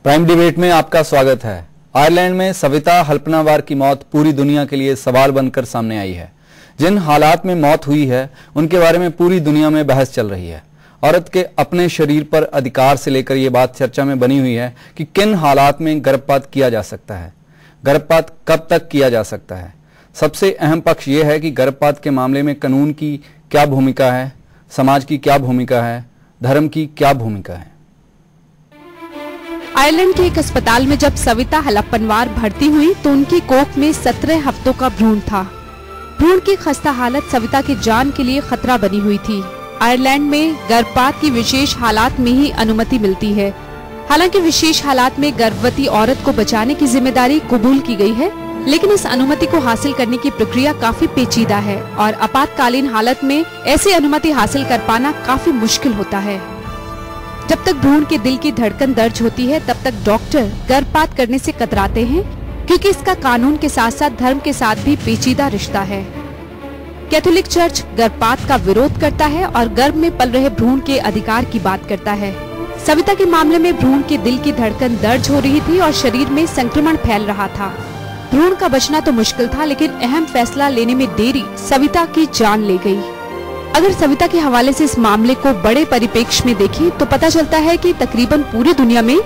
Prime debate में आपका स्वागत है। आयरलैंड में सविता हल्पनावार की मौत पूरी दुनिया के लिए सवाल बनकर सामने आई है। जिन हालात में मौत हुई है उनके बारे में पूरी दुनिया में बहस चल रही है। औरत के अपने शरीर पर अधिकार से लेकर यह बात चर्चा में बनी हुई है कि किन हालात में गर्भपात किया जा सकता है, गर्भपात कब तक किया जा सकता है। सबसे अहम पक्ष यह है कि गर्भपात के मामले में कानून की क्या भूमिका है, समाज की क्या भूमिका है, धर्म की क्या भूमिका है। आयरलैंड के एक अस्पताल में जब सविता हलप्पनवार भर्ती हुई तो उनकी कोख में 17 हफ्तों का भ्रूण था। भ्रूण की खस्ता हालत सविता की जान के लिए खतरा बनी हुई थी। आयरलैंड में गर्भपात की विशेष हालात में ही अनुमति मिलती है। हालांकि विशेष हालात में गर्भवती औरत को बचाने की जिम्मेदारी कबूल की गई है, लेकिन इस अनुमति को हासिल करने की प्रक्रिया काफी पेचीदा है और आपातकालीन हालत में ऐसी अनुमति हासिल कर पाना काफी मुश्किल होता है। जब तक भ्रूण के दिल की धड़कन दर्ज होती है तब तक डॉक्टर गर्भपात करने से कतराते हैं, क्योंकि इसका कानून के साथ साथ धर्म के साथ भी पेचीदा रिश्ता है। कैथोलिक चर्च गर्भपात का विरोध करता है और गर्भ में पल रहे भ्रूण के अधिकार की बात करता है। सविता के मामले में भ्रूण के दिल की धड़कन दर्ज हो रही थी और शरीर में संक्रमण फैल रहा था। भ्रूण का बचना तो मुश्किल था, लेकिन अहम फैसला लेने में देरी सविता की जान ले गई। अगर सविता के हवाले से इस मामले को बड़े परिप्रेक्ष्य में देखें तो पता चलता है कि तकरीबन पूरी दुनिया में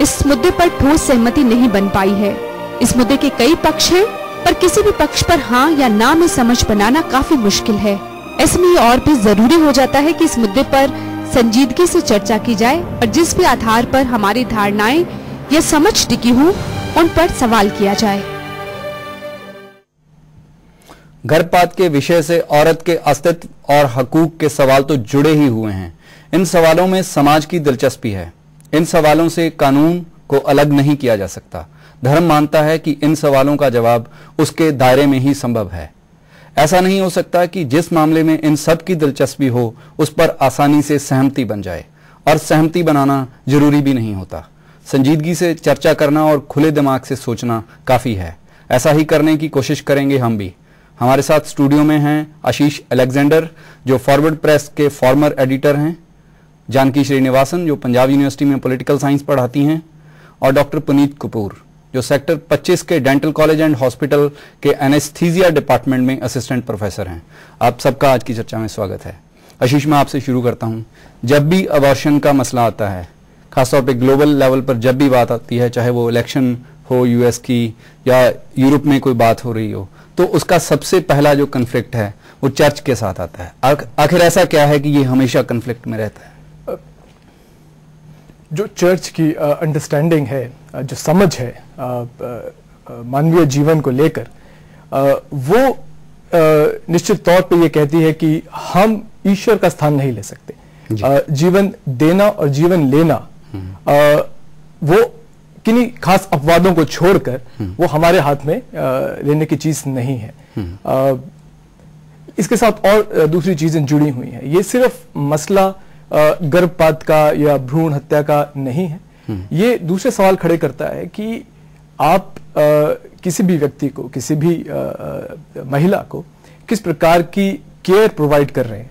इस मुद्दे पर ठोस सहमति नहीं बन पाई है। इस मुद्दे के कई पक्ष हैं, पर किसी भी पक्ष पर हाँ या ना में समझ बनाना काफी मुश्किल है। ऐसे में और भी जरूरी हो जाता है कि इस मुद्दे पर संजीदगी से चर्चा की जाए और जिस भी आधार पर हमारी धारणाएं या समझ टिकी हो उन पर सवाल किया जाए। गर्भपात के विषय से औरत के अस्तित्व और हकूक के सवाल तो जुड़े ही हुए हैं। इन सवालों में समाज की दिलचस्पी है। इन सवालों से कानून को अलग नहीं किया जा सकता। धर्म मानता है कि इन सवालों का जवाब उसके दायरे में ही संभव है। ऐसा नहीं हो सकता कि जिस मामले में इन सब की दिलचस्पी हो उस पर आसानी से सहमति बन जाए, और सहमति बनाना जरूरी भी नहीं होता। संजीदगी से चर्चा करना और खुले दिमाग से सोचना काफी है। ऐसा ही करने की कोशिश करेंगे हम भी। हमारे साथ स्टूडियो में हैं आशीष अलेक्जेंडर, जो फॉरवर्ड प्रेस के फॉर्मर एडिटर हैं, जानकी श्रीनिवासन, जो पंजाब यूनिवर्सिटी में पॉलिटिकल साइंस पढ़ाती हैं, और डॉक्टर पुनीत कपूर, जो सेक्टर 25 के डेंटल कॉलेज एंड हॉस्पिटल के एनेस्थीसिया डिपार्टमेंट में असिस्टेंट प्रोफेसर हैं। आप सबका आज की चर्चा में स्वागत है। आशीष, मैं आपसे शुरू करता हूं। जब भी अबॉर्शन का मसला आता है, खासतौर पे ग्लोबल लेवल पर जब भी बात आती है, चाहे वो इलेक्शन हो यूएस की या यूरोप में कोई बात हो रही हो, तो उसका सबसे पहला जो कन्फ्लिक्ट है वो चर्च के साथ आता है। आखिर ऐसा क्या है कि ये हमेशा कन्फ्लिक्ट में रहता है? जो चर्च की अंडरस्टैंडिंग है, जो समझ है मानवीय जीवन को लेकर, वो निश्चित तौर पे ये कहती है कि हम ईश्वर का स्थान नहीं ले सकते। जीवन देना और जीवन लेना वो किन्हीं खास अपवादों को छोड़कर वो हमारे हाथ में लेने की चीज नहीं है। इसके साथ और दूसरी चीजें जुड़ी हुई हैं। ये सिर्फ मसला गर्भपात का या भ्रूण हत्या का नहीं है। ये दूसरे सवाल खड़े करता है कि आप किसी भी व्यक्ति को, किसी भी महिला को किस प्रकार की केयर प्रोवाइड कर रहे हैं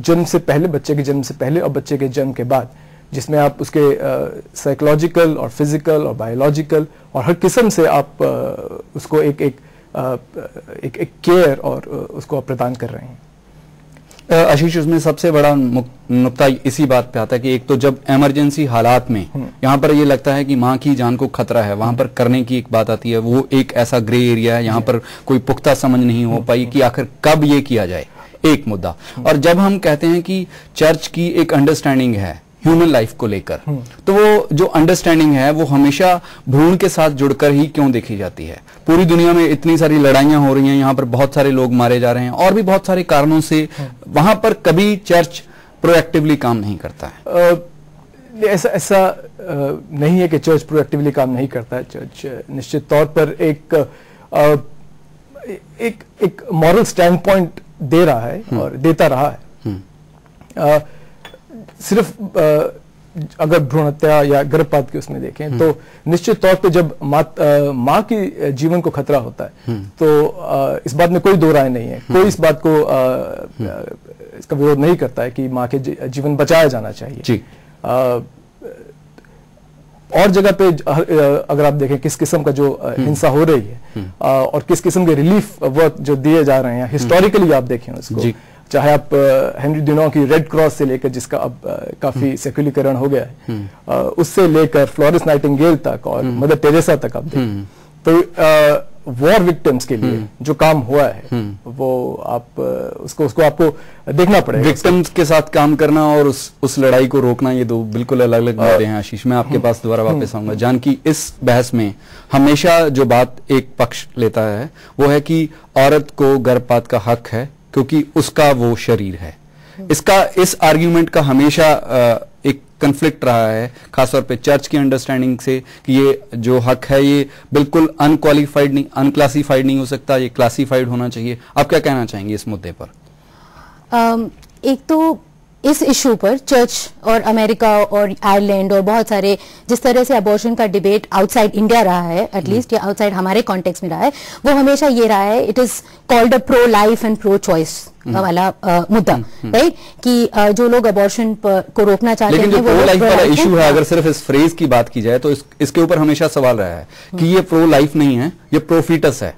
जन्म से पहले, बच्चे के जन्म से पहले और बच्चे के जन्म के बाद, जिसमें आप उसके साइकोलॉजिकल और फिजिकल और बायोलॉजिकल और हर किस्म से आप उसको एक केयर और उसको आप प्रदान कर रहे हैं। आशीष, उसमें सबसे बड़ा नुक्ता इसी बात पे आता है कि एक तो जब इमरजेंसी हालात में यहाँ पर ये लगता है कि माँ की जान को खतरा है, वहां पर करने की एक बात आती है, वो एक ऐसा ग्रे एरिया है, यहाँ पर कोई पुख्ता समझ नहीं हो पाई कि आखिर कब ये किया जाए, एक मुद्दा। और जब हम कहते हैं कि चर्च की एक अंडरस्टैंडिंग है ह्यूमन लाइफ को लेकर, तो वो जो अंडरस्टैंडिंग है वो हमेशा भ्रूण के साथ जुड़कर ही क्यों देखी जाती है? पूरी दुनिया में इतनी सारी लड़ाइयां हो रही हैं, यहाँ पर बहुत सारे लोग मारे जा रहे हैं और भी बहुत सारे कारणों से, वहां पर कभी चर्च प्रोएक्टिवली काम नहीं करता है। ऐसा नहीं है कि चर्च प्रोएक्टिवली काम नहीं करता है। चर्च निश्चित तौर पर एक मॉरल स्टैंड पॉइंट दे रहा है और देता रहा है। सिर्फ अगर भ्रूण हत्या या गर्भपात की उसमें देखें तो निश्चित तौर पे जब माँ की जीवन को खतरा होता है तो इस बात में कोई दो राय नहीं है। कोई इस बात को इसका विरोध नहीं करता है कि माँ के जीवन बचाया जाना चाहिए। और जगह पे अगर आप देखें किस किस्म का जो हिंसा हो रही है और किस किस्म के रिलीफ वर्क जो दिए जा रहे हैं, हिस्टोरिकली आप देखें उसको, चाहे आप हेनरी डुनॉ की रेड क्रॉस से लेकर, जिसका अब काफी सेक्युलरीकरण हो गया है, उससे लेकर फ्लोरेंस नाइटिंगेल तक और मदर टेरेसा तक आप देखें, तो वॉर विक्टिम्स के लिए जो काम हुआ है वो आप उसको आपको देखना पड़ेगा। विक्टिम्स के साथ काम करना और उस लड़ाई को रोकना, ये दो बिल्कुल अलग अलग बातें हैं। आशीष, मैं आपके पास दोबारा वापस आऊंगा। जानकी, इस बहस में हमेशा जो बात एक पक्ष लेता है वो है कि औरत को गर्भपात का हक है क्योंकि उसका वो शरीर है। इस आर्ग्यूमेंट का हमेशा एक कन्फ्लिक्ट रहा है, खासतौर पे चर्च की अंडरस्टैंडिंग से, कि ये जो हक है ये बिल्कुल अनक्वालिफाइड नहीं, अनक्लासिफाइड नहीं हो सकता, ये क्लासिफाइड होना चाहिए। आप क्या कहना चाहेंगे इस मुद्दे पर? एक तो इस इशू पर चर्च और अमेरिका और आयरलैंड और बहुत सारे, जिस तरह से अबॉर्शन का डिबेट आउटसाइड इंडिया रहा है, एटलीस्ट या आउटसाइड हमारे कॉन्टेक्स्ट में रहा है, वो हमेशा ये रहा है, it is called a pro life and pro choice वाला मुद्दा, राइट? कि जो लोग अबॉर्शन को रोकना चाहते हैं, लेकिन जो प्रो लाइफ वाला इशू है, अगर सिर्फ इस फ्रेज की बात की जाए तो इसके ऊपर हमेशा सवाल रहा है कि ये प्रो लाइफ नहीं है, ये प्रो फीटस है।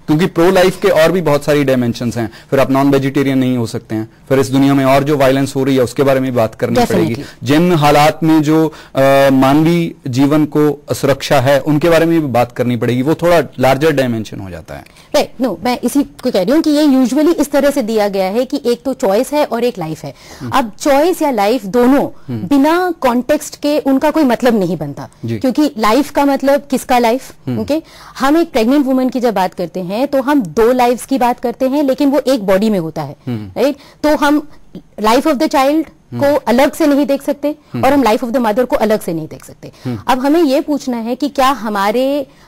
क्योंकि प्रो लाइफ के और भी बहुत सारी डायमेंशंस हैं। फिर आप नॉन वेजिटेरियन नहीं हो सकते हैं। फिर इस दुनिया में और जो वायलेंस हो रही है उसके बारे में भी बात करनी पड़ेगी। जिन हालात में जो मानवीय जीवन को सुरक्षा है उनके बारे में भी बात करनी पड़ेगी। वो थोड़ा लार्जर डायमेंशन हो जाता है। राइट, नो, मैं इसी को कह रही हूँ कि ये यूजुअली इस तरह से दिया गया है कि एक तो चॉइस है और एक लाइफ है। अब चॉइस या लाइफ दोनों बिना कॉन्टेक्स्ट के उनका कोई मतलब नहीं बनता, क्योंकि लाइफ का मतलब किसका लाइफ? ओके, हम एक प्रेग्नेंट वुमन की जब बात करते हैं तो हम दो लाइफ्स की बात करते हैं, लेकिन वो एक बॉडी में होता है, राइट? तो हम लाइफ ऑफ द चाइल्ड को अलग से नहीं देख सकते और हम लाइफ ऑफ द मदर को अलग से नहीं देख सकते। अब हमें यह पूछना है कि क्या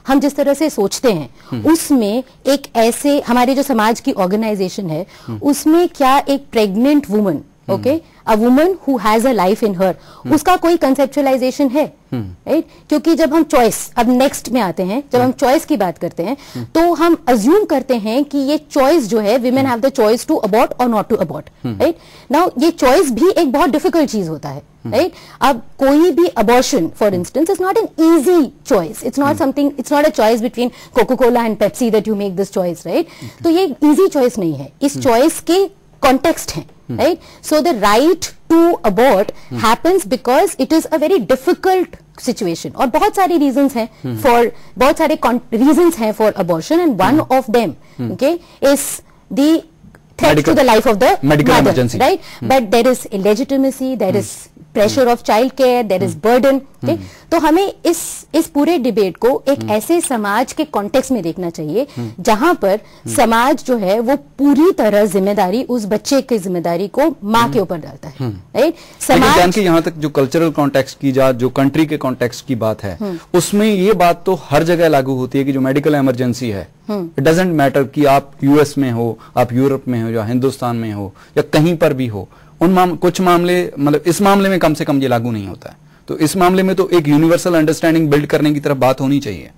हम जिस तरह से सोचते हैं उसमें एक ऐसे, हमारे जो समाज की ऑर्गेनाइजेशन है उसमें क्या एक pregnant woman, okay, a woman who has a life in her, उसका कोई कंसेप्चुअलाइजेशन है? राइट? क्योंकि जब हम चॉइस, अब नेक्स्ट में आते हैं, जब हम चॉइस की बात करते हैं तो हम अज्यूम करते हैं कि ये चॉइस जो है, women have the choice to abort और not to abort, right? Now ये चॉइस भी एक बहुत डिफिकल्ट चीज होता है, राइट? अब कोई भी abortion for instance is not an easy choice, it's not something, it's not a choice between Coca Cola and Pepsi that you make this choice, right? तो ये इजी चॉइस नहीं है, इस चॉइस के कॉन्टेक्स्ट है, right? So the right to abort happens because it is a very difficult situation. और बहुत सारे reasons हैं for, बहुत सारे reasons हैं for abortion, and one of them, okay, is the threat to the life of the medical mother, emergency, right? But there is illegitimacy, there is pressure of child care, there is burden, okay? तो हमें इस पूरे debate को एक ऐसे समाज के context में देखना चाहिए जहां पर समाज जो है वो पूरी तरह जिम्मेदारी, उस बच्चे की जिम्मेदारी को माँ के ऊपर डालता है, राइट? समाज की यहाँ तक जो कल्चरल कॉन्टेक्स्ट की जो कंट्री के कॉन्टेक्स्ट की बात है उसमें ये बात तो हर जगह लागू होती है कि जो मेडिकल इमरजेंसी है, इट डजेंट मैटर कि आप यूएस में हो, आप यूरोप में हो, या हिंदुस्तान में हो, या कहीं पर भी हो, कुछ मामले, मतलब इस मामले में कम से कम ये लागू नहीं होता है। तो इस मामले में तो एक यूनिवर्सल अंडरस्टैंडिंग बिल्ड करने की तरफ बात होनी चाहिए,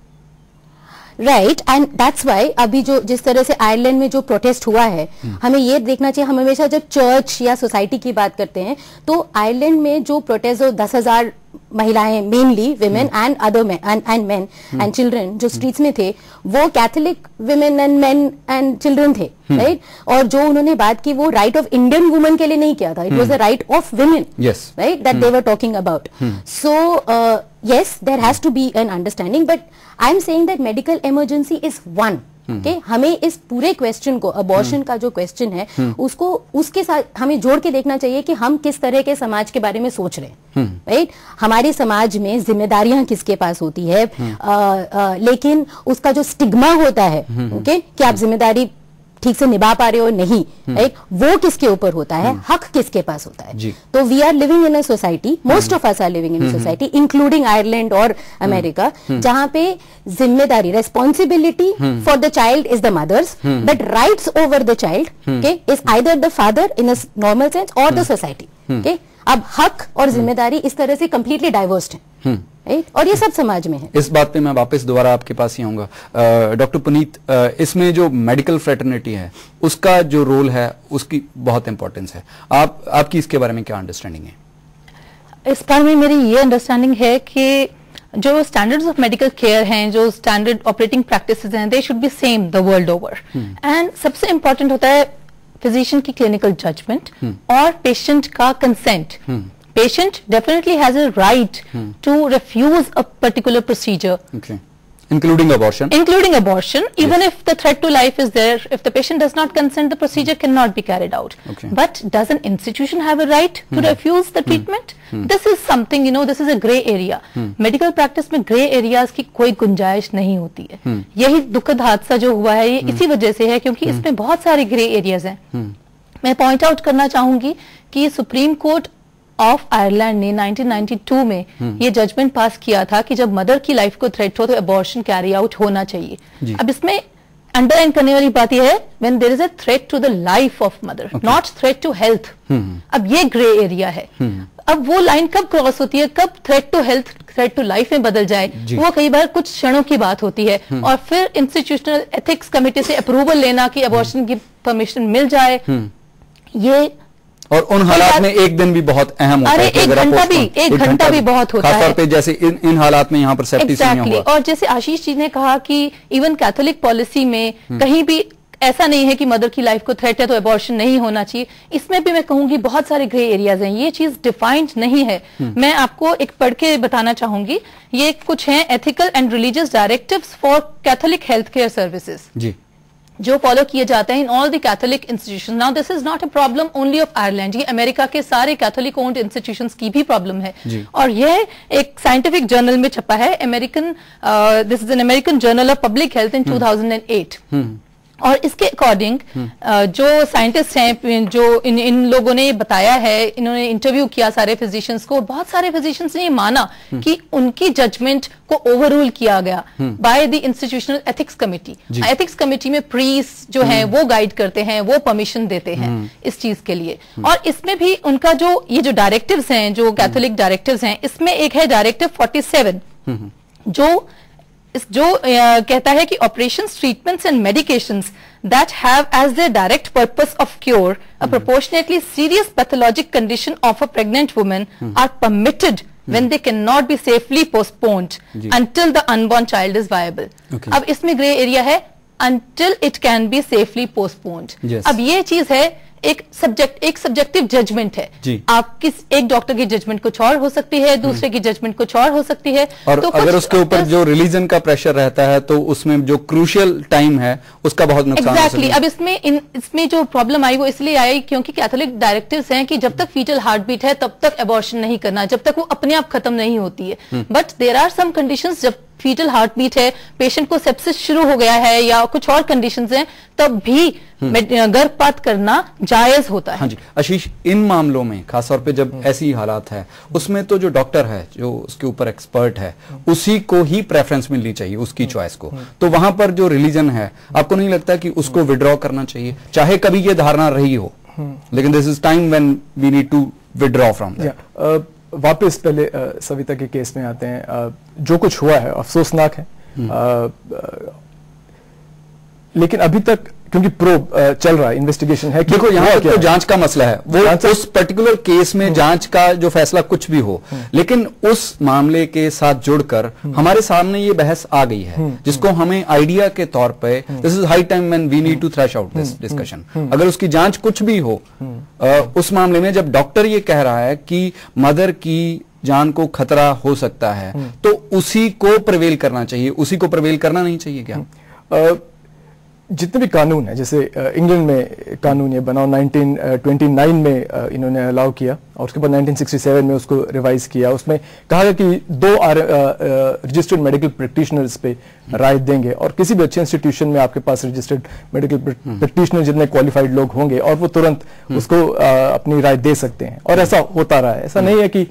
राइट? एंड दैट्स वाई अभी जो जिस तरह से आयरलैंड में जो प्रोटेस्ट हुआ है, हमें ये देखना चाहिए, हम हमेशा जब चर्च या सोसाइटी की बात करते हैं तो आयरलैंड में जो प्रोटेस्ट, जो 10,000 महिलाएं, mainly women and other and main and children जो स्ट्रीट्स में थे, वो Catholic women and main and children थे, राइट? और जो उन्होंने बात की वो राइट ऑफ इंडियन वुमेन के लिए नहीं किया था, it was the right of women, right, that they were talking about. So yes, there has to be an understanding, but I'm saying that medical emergency is one. Okay? हमें इस पूरे question को, abortion का जो question है, उसको उसके साथ हमें जोड़ के देखना चाहिए कि हम किस तरह के समाज के बारे में सोच रहे हैं, राइट? हमारे समाज में जिम्मेदारियां किसके पास होती है, लेकिन उसका जो स्टिग्मा होता है, ओके, कि आप जिम्मेदारी ठीक से निभा पा रहे हो नहीं, राइट, वो किसके ऊपर होता है, हक किसके पास होता है? तो we are living in a society, most of us are living in a society including Ireland और अमेरिका, जहां पे जिम्मेदारी, responsibility for the child is the mother's, but rights over the child, okay, is either the father in a normal sense और the society, okay? अब हक और जिम्मेदारी इस तरह से कंप्लीटली डाइवर्स्ड है, और ये सब समाज में है। इस बात पे मैं वापस दोबारा आपके पास ही आऊंगा। डॉक्टर पुनीत, इसमें जो मेडिकल फ्रेटर्निटी है उसका जो रोल है उसकी बहुत इंपॉर्टेंस है, आपकी इसके बारे में क्या अंडरस्टैंडिंग है? इस बारे में मेरी ये अंडरस्टैंडिंग है कि जो स्टैंडर्ड्स ऑफ मेडिकल केयर हैं, जो स्टैंडर्ड ऑपरेटिंग प्रैक्टिसेस हैं, they should be same the world over. And सबसे इंपॉर्टेंट होता है फिजिशियन की क्लिनिकल जजमेंट और पेशेंट का consent. Patient definitely has a right to refuse a particular procedure, including abortion. Including abortion, even if the threat to life is there, if the patient does not consent, the procedure cannot be carried out. But does an institution have a right to refuse the treatment? This is something, you know, this is a grey area. Medical practice में grey areas की कोई गुंजाइश नहीं होती है। यही दुखद हादसा जो हुआ है, ये इसी वजह से है क्योंकि इसमें बहुत सारे grey areas हैं। मैं पॉइंट आउट करना चाहूंगी कि सुप्रीम कोर्ट ऑफ आयरलैंड ने 1992 में ये जजमेंट पास किया था कि जब मदर की लाइफ को थ्रेट हो तो एबॉर्शन कैरी आउट होना चाहिए। अब इसमें अंडरलाइन करने वाली बात यह है when there is a threat to the life of mother, not threat to health. अब ये ग्रे एरिया है। अब वो लाइन कब क्रॉस होती है, कब threat to health threat to life में बदल जाए, वो कई बार कुछ क्षणों की बात होती है। और फिर इंस्टीट्यूशनल एथिक्स कमेटी से अप्रूवल लेना कि एबॉर्शन की परमिशन मिल जाए, ये और उन हालात में एक दिन भी बहुत अहम होता है। एक घंटा भी बहुत होता है, खासतौर पे जैसे इन हालात में यहाँ पर सेप्टिसिमिया हुआ। और जैसे आशीष जी ने कहा कि इवन कैथोलिक पॉलिसी में कहीं भी ऐसा नहीं है कि मदर की लाइफ को थ्रेट है तो एबॉर्शन नहीं होना चाहिए। इसमें भी मैं कहूंगी बहुत सारे ग्रे एरियाज हैं, ये चीज डिफाइंड नहीं है। मैं आपको एक पढ़ के बताना चाहूंगी, ये कुछ हैं ethical and religious directives for Catholic health care services जी, जो फॉलो किए जाते हैं in all the Catholic institutions. Now this is not a problem only of Ireland, ये अमेरिका के सारे कैथोलिक ओन्ड इंस्टीट्यूशंस की भी प्रॉब्लम है। और यह एक साइंटिफिक जर्नल में छपा है, American, this is an American journal of public health in 2008। और इसके अकॉर्डिंग जो साइंटिस्ट हैं, जो इन लोगों ने बताया है, इन्होंने इंटरव्यू किया सारे फिजिशियंस को, बहुत सारे फिजिशियंस ने ये माना कि उनकी जजमेंट को ओवररूल किया गया by the institutional ethics committee. Ethics committee में प्रीस्ट जो हैं वो गाइड करते हैं, वो परमिशन देते हैं इस चीज के लिए। और इसमें भी उनका जो ये जो डायरेक्टिव्स हैं, जो कैथोलिक डायरेक्टिव्स हैं, इसमें एक है डायरेक्टिव 47 जो कहता है कि operations, treatments and medications that have as their direct purpose of cure a proportionately serious pathologic condition of a pregnant woman are permitted when they cannot be safely postponed until the unborn child is viable. अब इसमें grey area है until it can be safely postponed. अब ये चीज है एक subjective judgement है। आप एक डॉक्टर की जजमेंट कुछ और हो सकती है, दूसरे की जजमेंट कुछ और हो सकती है। और तो अगर उसके ऊपर जो रिलीजन का प्रेशर रहता है तो उसमें जो क्रूशियल टाइम है उसका बहुत नुकसान हो सकता है। अब इसमें जो प्रॉब्लम आई वो इसलिए आई क्योंकि कैथोलिक डायरेक्टिव्स हैं कि जब तक फीटल हार्ट बीट है तब तक एबॉर्शन नहीं करना, जब तक वो अपने आप खत्म नहीं होती है। But there are some conditions, जब फीटल हार्ट बीट है, पेशेंट को सेप्सिस शुरू हो गया है या कुछ और कंडीशंस हैं, तब भी गर्भपात करना जायज होता है। हाँ जी आशीष, इन मामलों में खासतौर पे जब ऐसी हालात है उसमें तो जो डॉक्टर है, जो उसके ऊपर एक्सपर्ट है, उसी को ही प्रेफरेंस मिलनी चाहिए, उसकी चॉइस को। तो वहां पर जो रिलीजन है, आपको नहीं लगता कि उसको विड्रॉ करना चाहिए, चाहे कभी ये धारणा रही हो, लेकिन this is time when we need to withdraw from that. वापस पहले सविता के केस में आते हैं। जो कुछ हुआ है अफसोसनाक है, लेकिन अभी तक क्योंकि प्रोब चल रहा है, इन्वेस्टिगेशन है। देखो यहाँ तो जांच का मसला है, वो उस पर्टिकुलर केस में जांच का जो फैसला कुछ भी हो, लेकिन उस मामले के साथ जुड़कर हमारे सामने ये बहस आ गई है, जिसको हमें आइडिया के तौर पे this is high time when we need to thrash out this discussion. अगर उसकी जांच कुछ भी हो, उस मामले में जब डॉक्टर ये कह रहा है कि मदर की जान को खतरा हो सकता है, तो उसी को प्रिवेल करना चाहिए, उसी को प्रिवेल करना नहीं चाहिए क्या? जितने भी कानून है, जैसे इंग्लैंड में कानून ये बना 1929 में इन्होंने अलाउ किया, और उसके बाद 1967 में उसको रिवाइज किया। उसमें कहा गया कि 2 रजिस्टर्ड मेडिकल प्रैक्टिशनर्स पे राय देंगे, और किसी भी अच्छे इंस्टीट्यूशन में आपके पास रजिस्टर्ड मेडिकल प्रैक्टिशनर जितने क्वालिफाइड लोग होंगे और वो तुरंत उसको अपनी राय दे सकते हैं। और ऐसा होता रहा है, ऐसा नहीं है कि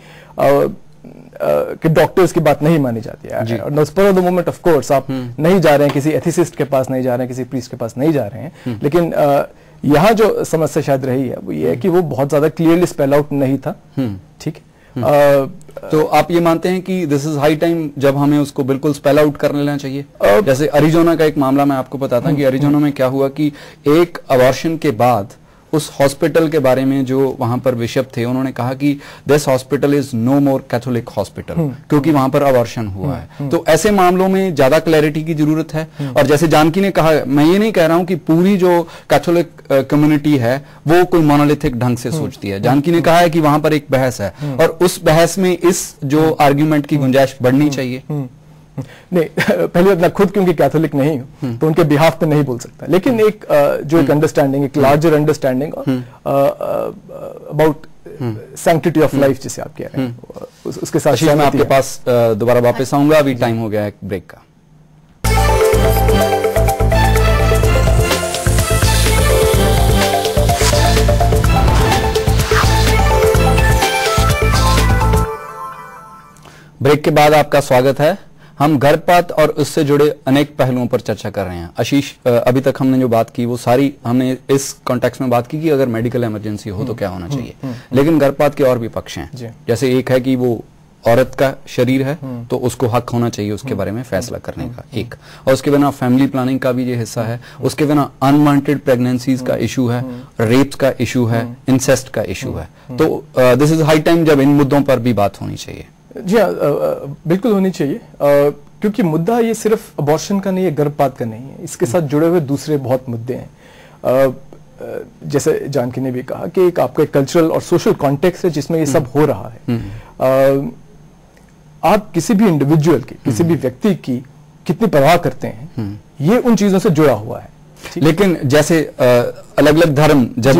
डॉक्टर्स की बात नहीं मानी जाती है। Spur of the moment of course आप नहीं जा रहे हैं, किसी एथिसिस्ट के पास नहीं जा रहे हैं, किसी प्रीस्ट के पास नहीं जा रहे हैं, लेकिन यहाँ जो समस्या शायद रही है वो ये है कि वो बहुत ज्यादा क्लियरली स्पेल आउट नहीं था। ठीक है, तो आप ये मानते हैं कि दिस इज हाई टाइम जब हमें उसको बिल्कुल स्पेल आउट कर लेना चाहिए? जैसे अरिजोना का एक मामला मैं आपको बताता हूँ कि अरिजोना में क्या हुआ कि एक अबॉर्शन के बाद उस हॉस्पिटल के बारे में जो वहां पर बिशप थे, उन्होंने कहा कि this hospital is no more Catholic hospital, क्योंकि वहां पर अबॉर्शन हुआ है। तो ऐसे मामलों में ज्यादा क्लैरिटी की जरूरत है। और जैसे जानकी ने कहा, मैं ये नहीं कह रहा हूं कि पूरी जो कैथोलिक कम्युनिटी है वो कोई मोनोलिथिक ढंग से सोचती है। जानकी ने कहा है कि वहां पर एक बहस है और उस बहस में इस जो आर्ग्यूमेंट की गुंजाइश बढ़नी चाहिए। नहीं, पहले मैं खुद क्योंकि कैथोलिक नहीं हूं तो उनके बिहाफ पे नहीं बोल सकता, लेकिन एक जो एक अंडरस्टैंडिंग, एक larger understanding about sanctity of life जिसे आप कह रहे हैं, उसके साथ मैं आपके पास दोबारा वापस आऊंगा। अभी टाइम हो गया है ब्रेक का। ब्रेक के बाद आपका स्वागत है। हम गर्भपात और उससे जुड़े अनेक पहलुओं पर चर्चा कर रहे हैं। आशीष, अभी तक हमने जो बात की वो सारी हमने इस कॉन्टेक्स्ट में बात की कि अगर मेडिकल इमरजेंसी हो तो क्या होना चाहिए, लेकिन गर्भपात के और भी पक्ष हैं। जैसे एक है कि वो औरत का शरीर है तो उसको हक होना चाहिए उसके बारे में फैसला करने का, एक, और उसके बिना फैमिली प्लानिंग का भी ये हिस्सा है, उसके बिना अनवांटेड प्रेगनेंसीज का इशू है, रेप्स का इशू है, इंसेस्ट का इशू है। तो दिस इज हाई टाइम जब इन मुद्दों पर भी बात होनी चाहिए। जी हाँ, बिल्कुल होनी चाहिए, क्योंकि मुद्दा ये सिर्फ अबॉर्शन का नहीं है, गर्भपात का नहीं है, इसके साथ जुड़े हुए दूसरे बहुत मुद्दे हैं। जैसे जानकी ने भी कहा कि एक आपका कल्चरल और सोशल कॉन्टेक्स्ट है जिसमें ये सब हो रहा है। आप किसी भी इंडिविजुअल की, किसी भी व्यक्ति की कितनी परवाह करते हैं, ये उन चीजों से जुड़ा हुआ है। लेकिन जैसे अलग अलग धर्म जब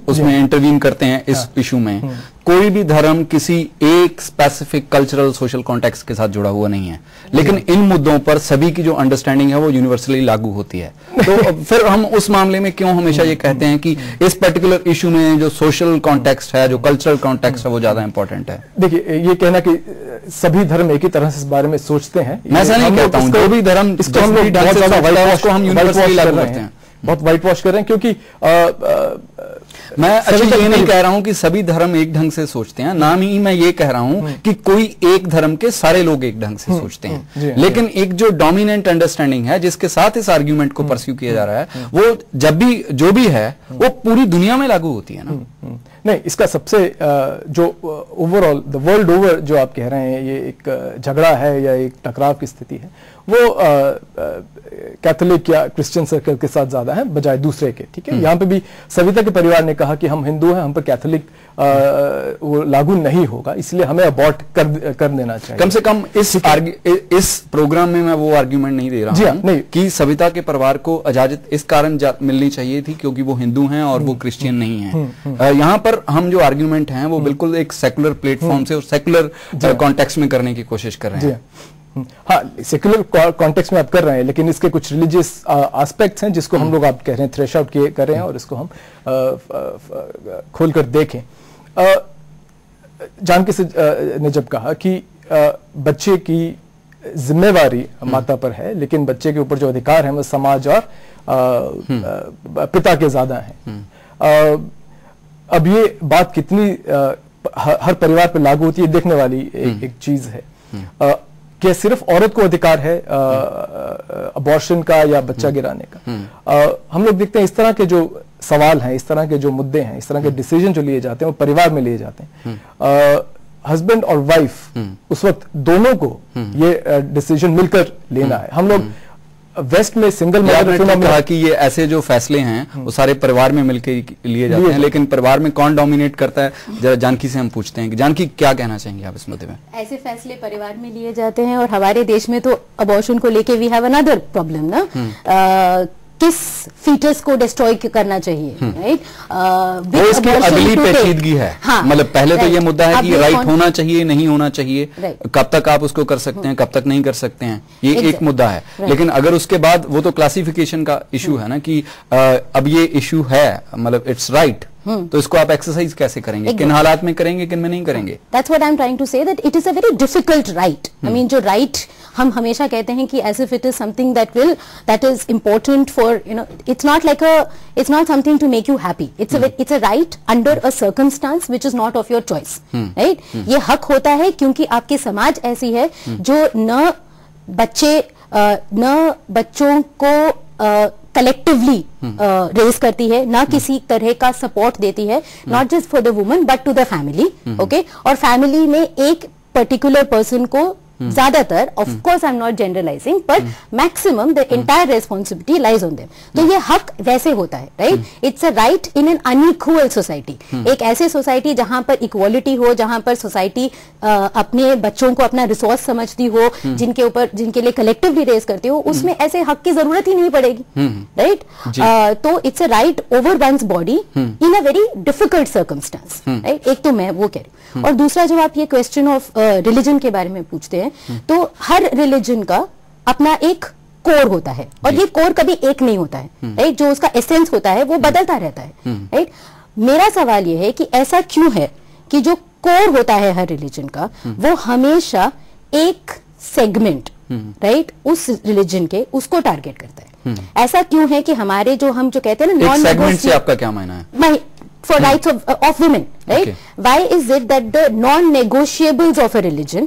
उसमें इंटरवीन करते हैं इस इशू में, कोई भी धर्म किसी एक स्पेसिफिक कल्चरल सोशल कॉन्टेक्स्ट के साथ जुड़ा हुआ नहीं है, लेकिन इन मुद्दों पर सभी की जो अंडरस्टैंडिंग है वो यूनिवर्सली लागू होती है। तो फिर हम उस मामले में क्यों हमेशा ये कहते हैं कि इस पर्टिकुलर इशू में जो सोशल कॉन्टेक्स्ट है, जो कल्चरल कॉन्टेक्स्ट है, वो ज्यादा इंपॉर्टेंट है? देखिए, ये कहना कि सभी धर्म एक ही तरह से इस बारे में सोचते हैं, मैं ऐसा नहीं कहता हूं। जो भी धर्म इसको हम लोग यूनिवर्सली लागू करते हैं, बहुत व्हाइट वॉश कर रहे हैं, क्योंकि मैं अच्छा ये नहीं कह रहा हूं कि सभी धर्म एक ढंग से सोचते हैं, ना ही मैं ये कह रहा हूं कि कोई एक धर्म के सारे लोग एक ढंग से सोचते हैं, लेकिन एक जो डोमिनेंट अंडरस्टैंडिंग है जिसके साथ इस आर्ग्यूमेंट को परस्यू किया जा रहा है, वो जब भी जो भी है वो पूरी दुनिया में लागू होती है ना। नहीं, इसका सबसे जो ओवरऑल द वर्ल्ड ओवर जो आप कह रहे हैं ये एक झगड़ा है या एक टकराव की स्थिति है, वो कैथोलिक या क्रिश्चियन सर्कल के साथ ज्यादा है बजाय दूसरे के। ठीक है, यहाँ पे भी सविता के परिवार ने कहा कि हम हिंदू हैं, हम पर कैथोलिक वो लागू नहीं होगा, इसलिए हमें अबॉर्ट कर देना चाहिए। कम से कम इस प्रोग्राम में मैं वो आर्ग्यूमेंट नहीं दे रहा हूं कि सविता के परिवार को इजाजत इस कारण मिलनी चाहिए थी क्योंकि वो हिंदू हैं और वो क्रिश्चियन नहीं है। यहाँ पर हम जो आर्ग्यूमेंट हैं वो बिल्कुल एक सेकुलर प्लेटफॉर्म से और सेकुलर कॉन्टेक्स्ट में करने की कोशिश कर रहे हैं। हाँ, सेक्युलर कॉन्टेक्स्ट में आप कर रहे हैं, लेकिन इसके कुछ रिलीजियस एस्पेक्ट्स हैं जिसको हम लोग आप कह रहे हैं थ्रेश आउट कर रहे हैं, और इसको हम खोलकर देखें। जानकी ने जब कहा कि बच्चे की जिम्मेवारी माता पर है, लेकिन बच्चे के ऊपर जो अधिकार है वो समाज और पिता के ज्यादा हैं। अब ये बात कितनी हर परिवार पर लागू होती है देखने वाली एक चीज है। क्या सिर्फ औरत को अधिकार है अबॉर्शन का या बच्चा गिराने का? हम लोग देखते हैं इस तरह के जो सवाल हैं, इस तरह के जो मुद्दे हैं, इस तरह के डिसीजन जो लिए जाते हैं वो परिवार में लिए जाते हैं। हस्बैंड और वाइफ उस वक्त दोनों को ये डिसीजन मिलकर लेना है। हम लोग वेस्ट में सिंगल मदर कहा कि ये ऐसे जो फैसले हैं वो सारे परिवार में मिलकर लिए जाते हैं, लेकिन परिवार में कौन डोमिनेट करता है? जरा जानकी से हम पूछते हैं कि जानकी क्या कहना चाहेंगे आप इस मुद्दे में? ऐसे फैसले परिवार में लिए जाते हैं, और हमारे देश में तो अबॉर्शन को लेके वी हैव अनदर प्रॉब्लम ना, किस फीटस को डिस्ट्रॉय करना चाहिए, राइट? वो इसकी अगली पेचीदगी है। हाँ, मतलब पहले तो ये मुद्दा है कि राइट होना चाहिए, नहीं होना चाहिए, कब तक आप उसको कर सकते हैं, कब तक नहीं कर सकते हैं, ये एक मुद्दा है। लेकिन अगर उसके बाद वो तो क्लासिफिकेशन का इशू है ना कि अब ये इशू है, मतलब इट्स राइट, तो इसको आप एक्सरसाइज कैसे करेंगे? किन हालात में करेंगे, किन में नहीं करेंगे? That's what I'm trying to say, that it is a very difficult right. I mean, जो right हम हमेशा कहते हैं कि as if it is something that is important for, you know, it's not something to make you happy. It's a right under a circumstance which is not of your choice, right? ये हक होता है क्योंकि आपकी समाज ऐसी है जो न बच्चों को कलेक्टिवली रेज करती है, ना किसी तरह का सपोर्ट देती है, not just for the woman but to the family, okay. और फैमिली में एक पर्टिकुलर पर्सन को ज्यादातर, of course I am not generalizing, but maximum the entire responsibility lies on them. तो ये हक वैसे होता है, right? It's a right in an unequal society, एक ऐसे सोसाइटी जहां पर इक्वालिटी हो, जहां पर सोसाइटी अपने बच्चों को अपना रिसोर्स समझती हो, जिनके लिए कलेक्टिवली रेज करती हो, उसमें ऐसे हक की जरूरत ही नहीं पड़ेगी, राइट? तो it's a right over one's body in a very difficult circumstance, right? एक तो मैं वो कह रही हूँ, और दूसरा जब आप ये क्वेश्चन ऑफ रिलीजन के बारे में पूछते हैं, तो हर रिलीजन का अपना एक कोर होता है, और ये कोर कभी एक नहीं होता है, राइट? जो उसका एसेंस होता है वो बदलता रहता है, राइट? मेरा सवाल ये है कि ऐसा क्यों है कि जो कोर होता है हर रिलीजन का, वो हमेशा एक सेगमेंट, राइट, उस रिलीजन के, उसको टारगेट करता है? ऐसा क्यों है कि हमारे जो हम जो कहते हैं ना, नॉन सेगमेंट से आपका क्या मायना है? For rights of women, right? Okay. Why is it that the non-negotiables of a religion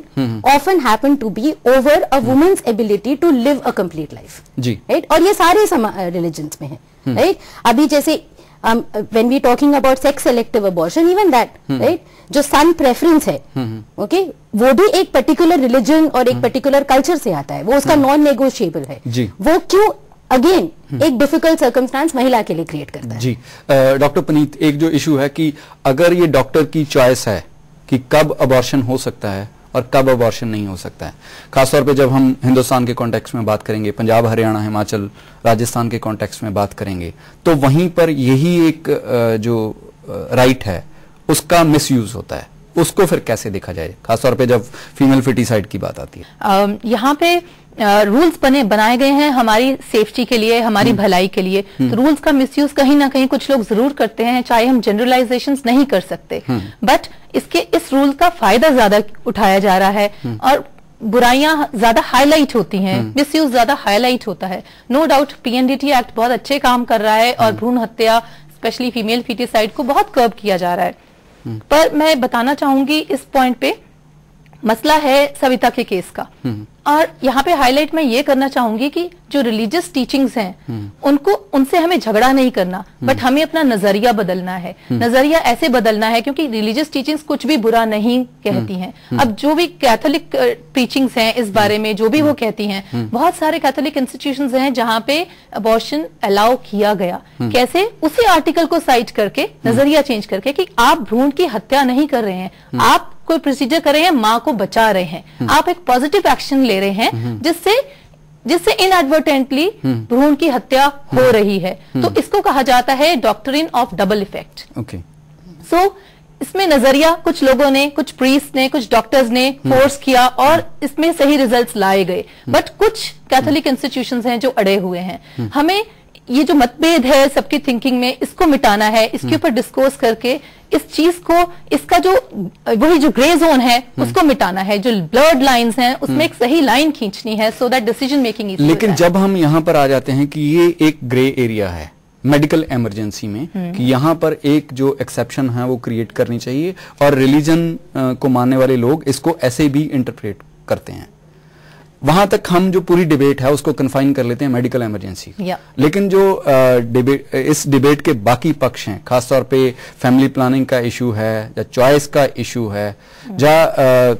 often happen to be over a woman's ability to live a complete life? Ji. Right? और ये सारे religions में है, right? अभी जैसे when we talking about sex selective abortion, even that, right? जो son preference है, okay? वो भी एक particular religion और एक particular culture से आता है, वो उसका non-negotiable है। जी. वो क्यों अगेन एक डिफिकल्ट सर्कमस्टांस महिला के लिए क्रिएट करता है? जी, डॉक्टर पुनीत, एक जो इशू है कि अगर ये डॉक्टर की चॉइस है कि कब अबॉर्शन हो सकता है और कब अबॉर्शन नहीं हो सकता है, खासतौर पे जब हम हिंदुस्तान के कॉन्टेक्स्ट में बात करेंगे, पंजाब, हरियाणा, हिमाचल, राजस्थान के कॉन्टेक्स्ट में बात करेंगे, तो वहीं पर यही एक जो राइट है उसका मिसयूज होता है। उसको फिर कैसे देखा जाए, खासतौर पे जब फीमेल फिटिसाइड की बात आती है? यहाँ पे रूल्स बनाए गए हैं हमारी सेफ्टी के लिए, हमारी भलाई के लिए, तो रूल्स का मिसयूज कहीं ना कहीं कुछ लोग जरूर करते हैं, चाहे हम जनरलाइजेशंस नहीं कर सकते, बट इस रूल का फायदा ज्यादा उठाया जा रहा है और बुराइयां ज्यादा हाईलाइट होती हैं, मिसयूज ज्यादा हाईलाइट होता है। नो डाउट पीएनडीटी एक्ट बहुत अच्छे काम कर रहा है और भ्रूण हत्या, स्पेशली फीमेल फिटिसाइड को बहुत कर्ब किया जा रहा है, पर मैं बताना चाहूंगी इस पॉइंट पे मसला है सविता के केस का, और यहाँ पे हाईलाइट मैं ये करना चाहूंगी कि जो रिलीजियस टीचिंग्स हैं उनसे हमें झगड़ा नहीं करना, बट हमें अपना नजरिया बदलना है। नजरिया ऐसे बदलना है क्योंकि रिलीजियस टीचिंग्स कुछ भी बुरा नहीं कहती हैं। अब जो भी कैथोलिक टीचिंग्स हैं इस बारे में, जो भी वो कहती हैं, बहुत सारे कैथोलिक इंस्टीट्यूशंस हैं जहां पे अबॉर्शन अलाउ किया गया। कैसे? उसी आर्टिकल को साइट करके, नजरिया चेंज करके कि आप भ्रूण की हत्या नहीं कर रहे हैं, आप कोई प्रोसीजर कर रहे हैं, माँ को बचा रहे हैं, आप एक पॉजिटिव एक्शन ले रहे हैं जिससे इनएडवर्टेंटली भ्रूण की हत्या हो रही है। तो इसको कहा जाता है doctrine of double effect. Okay. So इसमें नजरिया कुछ लोगों ने, कुछ प्रीस्ट ने, कुछ डॉक्टर्स ने फोर्स किया और इसमें सही रिजल्ट्स लाए गए, बट कुछ कैथोलिक इंस्टीट्यूशंस हैं जो अड़े हुए हैं। हमें ये जो मतभेद है सबकी थिंकिंग में, इसको मिटाना है, इसके ऊपर डिस्कोर्स करके इस चीज को, इसका जो वही जो ग्रे जोन है उसको मिटाना है, जो ब्लर्ड लाइंस हैं उसमें एक सही लाइन खींचनी है, so that decision making is. लेकिन जब हम यहाँ पर आ जाते हैं कि ये एक ग्रे एरिया है मेडिकल इमरजेंसी में, कि यहाँ पर एक जो एक्सेप्शन है वो क्रिएट करनी चाहिए, और रिलीजन को मानने वाले लोग इसको ऐसे भी इंटरप्रेट करते हैं, वहां तक हम जो पूरी डिबेट है उसको कन्फाइन कर लेते हैं मेडिकल इमरजेंसी। लेकिन जो इस डिबेट के बाकी पक्ष हैं, खासतौर पे फैमिली प्लानिंग का इशू है, या चॉइस का इशू है, या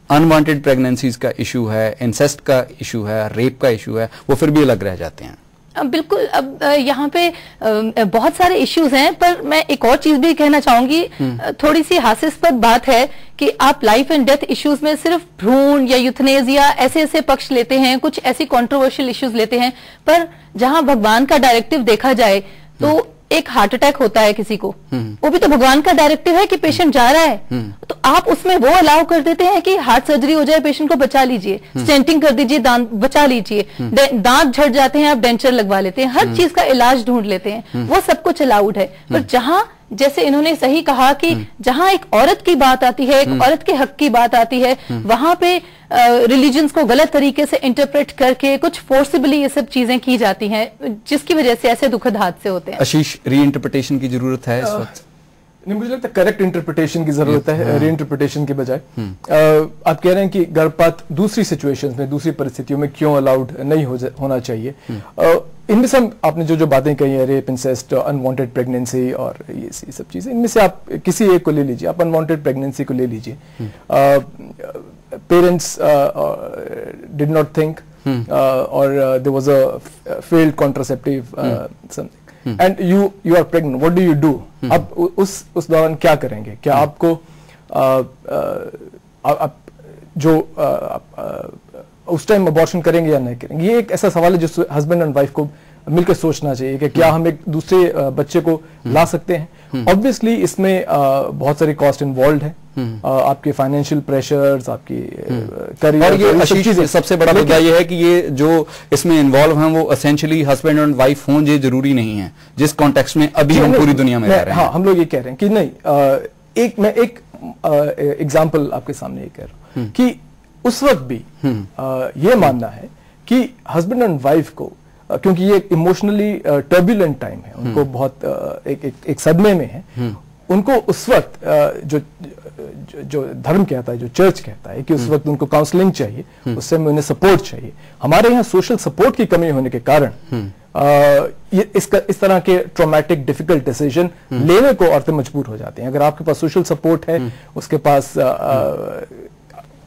अनवांटेड प्रेगनेंसीज का इशू है, इंसेस्ट का इशू है, रेप का इशू है, वो फिर भी अलग रह जाते हैं। बिल्कुल। अब यहाँ पे बहुत सारे इश्यूज हैं, पर मैं एक और चीज भी कहना चाहूंगी। थोड़ी सी हास्यास्पद बात है कि आप लाइफ एंड डेथ इश्यूज में सिर्फ भ्रूण या यूथनेसिया ऐसे पक्ष लेते हैं, कुछ ऐसी कंट्रोवर्शियल इश्यूज लेते हैं, पर जहां भगवान का डायरेक्टिव देखा जाए तो एक हार्ट अटैक होता है किसी को, वो भी तो भगवान का डायरेक्टिव है कि पेशेंट जा रहा है, तो आप उसमें वो अलाउ कर देते हैं कि हार्ट सर्जरी हो जाए, पेशेंट को बचा लीजिए, स्टेंटिंग कर दीजिए, दांत बचा लीजिए, दांत झड़ जाते हैं आप डेंचर लगवा लेते हैं, हर चीज का इलाज ढूंढ लेते हैं, वो सब कुछ अलाउड है। पर जहां, जैसे इन्होंने सही कहा कि जहां एक औरत की बात आती है, एक औरत के हक की बात आती है, वहां पे रिलीजन्स को गलत तरीके से इंटरप्रेट करके कुछ फोर्सिबली ये सब चीजें की जाती हैं, जिसकी वजह से ऐसे दुखद हादसे होते हैं। आशीष, री इंटरप्रिटेशन की जरूरत है इस वक्त? नहीं, मुझे लगता है करेक्ट इंटरप्रिटेशन की जरूरत है, री इंटरप्रिटेशन के बजाय। आप कह रहे हैं कि गर्भपात दूसरी सिचुएशंस में, दूसरी परिस्थितियों में क्यों अलाउड नहीं होना चाहिए। इनमें से आपने जो बातें कही है, रेप, इंसेस्ट, अनवांटेड प्रेगनेंसी और ये सब चीजें, इनमें से आप किसी एक को ले लीजिए, आप अनवांटेड प्रेगनेंसी को ले लीजिए, पेरेंट्स डिड नॉट थिंक और there was a failed contraceptive something and you are pregnant, what do you do? अब उस दौरान क्या करेंगे? क्या आपको उस टाइम अबॉर्शन करेंगे या नहीं करेंगे? ये एक ऐसा सवाल है जो हस्बैंड एंड वाइफ को मिलकर सोचना चाहिए कि क्या हम एक दूसरे बच्चे को ला सकते हैं। ऑब्वियसली इसमें बहुत सारी कॉस्ट इन्वॉल्व है, आपके फाइनेंशियल प्रेशर्स, आपकी करियर, और ये आशीष सबसे बड़ा मुद्दा ये है कि ये जो इसमें इन्वॉल्व हैं वो एसेंशियली हस्बैंड एंड वाइफ हों, ये जरूरी नहीं है जिस कॉन्टेक्स्ट में अभी हम पूरी दुनिया में रह रहे हैं। हाँ, हम लोग ये कह रहे हैं कि नहीं, मैं एक एग्जाम्पल आपके सामने ये कह रहा हूं कि उस वक्त भी ये मानना है कि हस्बैंड एंड वाइफ को, क्योंकि ये इमोशनली टर्बुलेंट टाइम है, उनको बहुत एक सदमे में है, उनको उस वक्त जो धर्म कहता है, जो चर्च कहता है कि उस वक्त उनको काउंसलिंग चाहिए, उस समय उन्हें सपोर्ट चाहिए। हमारे यहाँ सोशल सपोर्ट की कमी होने के कारण ये इस तरह के ट्रॉमेटिक डिफिकल्ट डिसीजन लेने को औरतें मजबूर हो जाती हैं। अगर आपके पास सोशल सपोर्ट है, उसके पास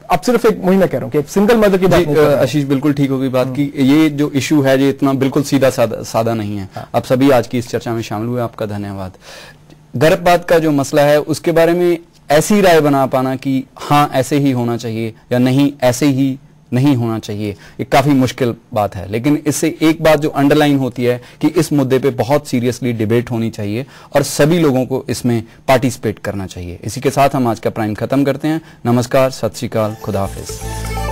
अब सिर्फ एक वही मैं कह रहा हूँ कि सिंगल मदर की बात नहीं, आशीष बिल्कुल ठीक होगी बात की ये जो इशू है ये इतना बिल्कुल सीधा सादा नहीं है। आप सभी आज की इस चर्चा में शामिल हुए, आपका धन्यवाद। गर्भपात का जो मसला है उसके बारे में ऐसी राय बना पाना कि हाँ ऐसे ही होना चाहिए या नहीं ऐसे ही नहीं होना चाहिए, ये काफी मुश्किल बात है। लेकिन इससे एक बात जो अंडरलाइन होती है कि इस मुद्दे पे बहुत सीरियसली डिबेट होनी चाहिए और सभी लोगों को इसमें पार्टिसिपेट करना चाहिए। इसी के साथ हम आज का प्राइम खत्म करते हैं। नमस्कार, सत श्री अकाल, खुदा हाफिज।